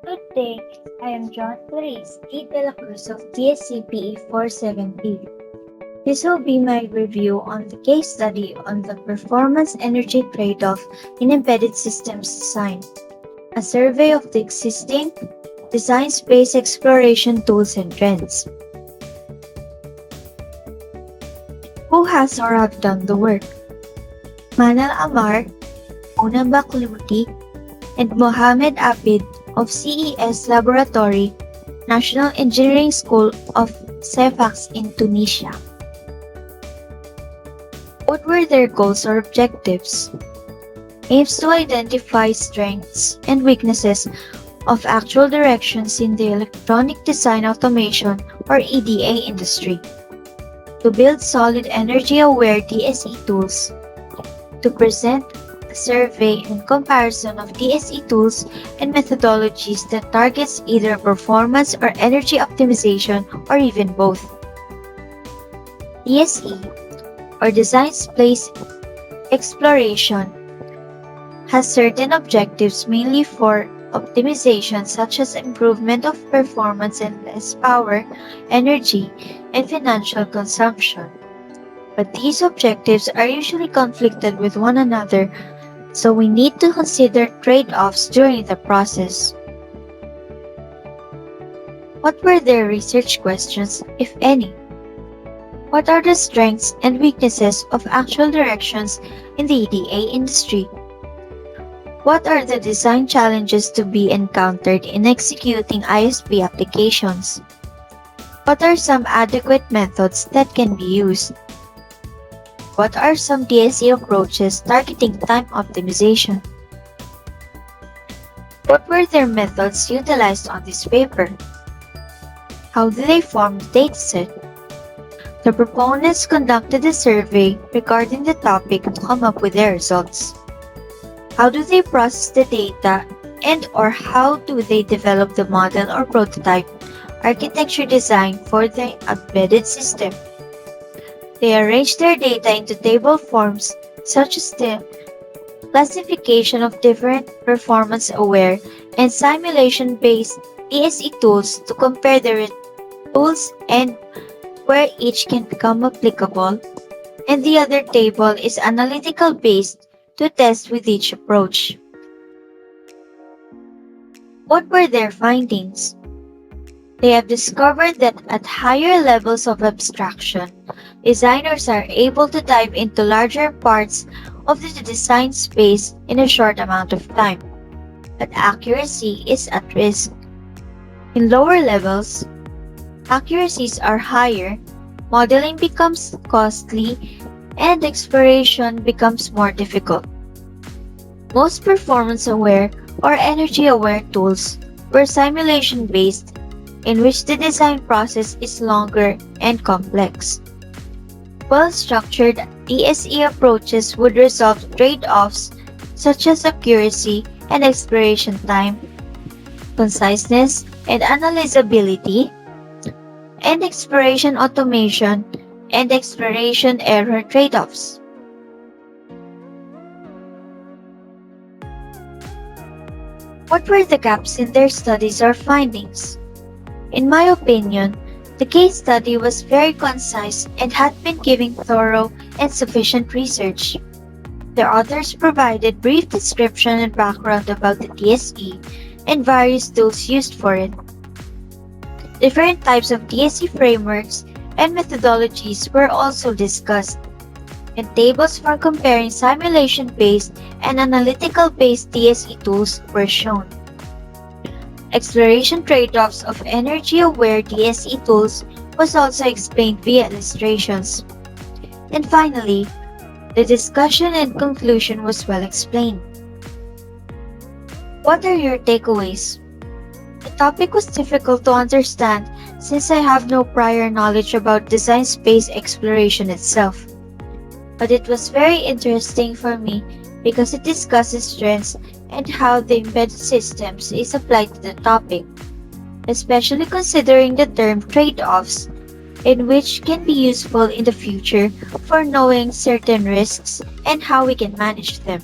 Good day, I am John Clarice E. De La Cruz of TSCPE 470. This will be my review on the case study on the performance energy trade-off in embedded systems design, a survey of the existing design space exploration tools and trends. Who has or have done the work? Manal Amar, Mona Bakluti, and Mohamed Abid of CES Laboratory, National Engineering School of Cefax in Tunisia. What were their goals or objectives? Aims to identify strengths and weaknesses of actual directions in the electronic design automation or EDA industry. To build solid energy-aware DSE tools. To present a survey and comparison of DSE tools and methodologies that targets either performance or energy optimization or even both. DSE, or Design Space Exploration, has certain objectives mainly for optimization such as improvement of performance and less power, energy, and financial consumption. But these objectives are usually conflicted with one another, so we need to consider trade-offs during the process. What were their research questions, if any? What are the strengths and weaknesses of actual directions in the EDA industry? What are the design challenges to be encountered in executing ISP applications? What are some adequate methods that can be used? What are some DSE approaches targeting time optimization? What were their methods utilized on this paper? How did they form the dataset? The proponents conducted a survey regarding the topic to come up with their results. How do they process the data and/or how do they develop the model or prototype architecture design for the embedded system? They arrange their data into table forms such as the classification of different performance-aware and simulation-based DSE tools to compare their tools and where each can become applicable, and the other table is analytical based to test with each approach. What were their findings? They have discovered that at higher levels of abstraction, designers are able to dive into larger parts of the design space in a short amount of time, but accuracy is at risk. In lower levels, accuracies are higher, modeling becomes costly, and exploration becomes more difficult. Most performance-aware or energy-aware tools were simulation-based, in which the design process is longer and complex. Well-structured DSE approaches would resolve trade-offs such as accuracy and exploration time, conciseness and analyzability, and exploration automation and exploration error trade-offs. What were the gaps in their studies or findings? In my opinion, the case study was very concise and had been giving thorough and sufficient research. The authors provided brief description and background about the DSE and various tools used for it. Different types of DSE frameworks and methodologies were also discussed, and tables for comparing simulation-based and analytical-based DSE tools were shown. Exploration trade-offs of energy-aware DSE tools was also explained via illustrations. And finally, the discussion and conclusion was well explained. What are your takeaways? The topic was difficult to understand since I have no prior knowledge about design space exploration itself. But it was very interesting for me because it discusses trends and how the embedded systems is applied to the topic, especially considering the term trade-offs, in which can be useful in the future for knowing certain risks and how we can manage them.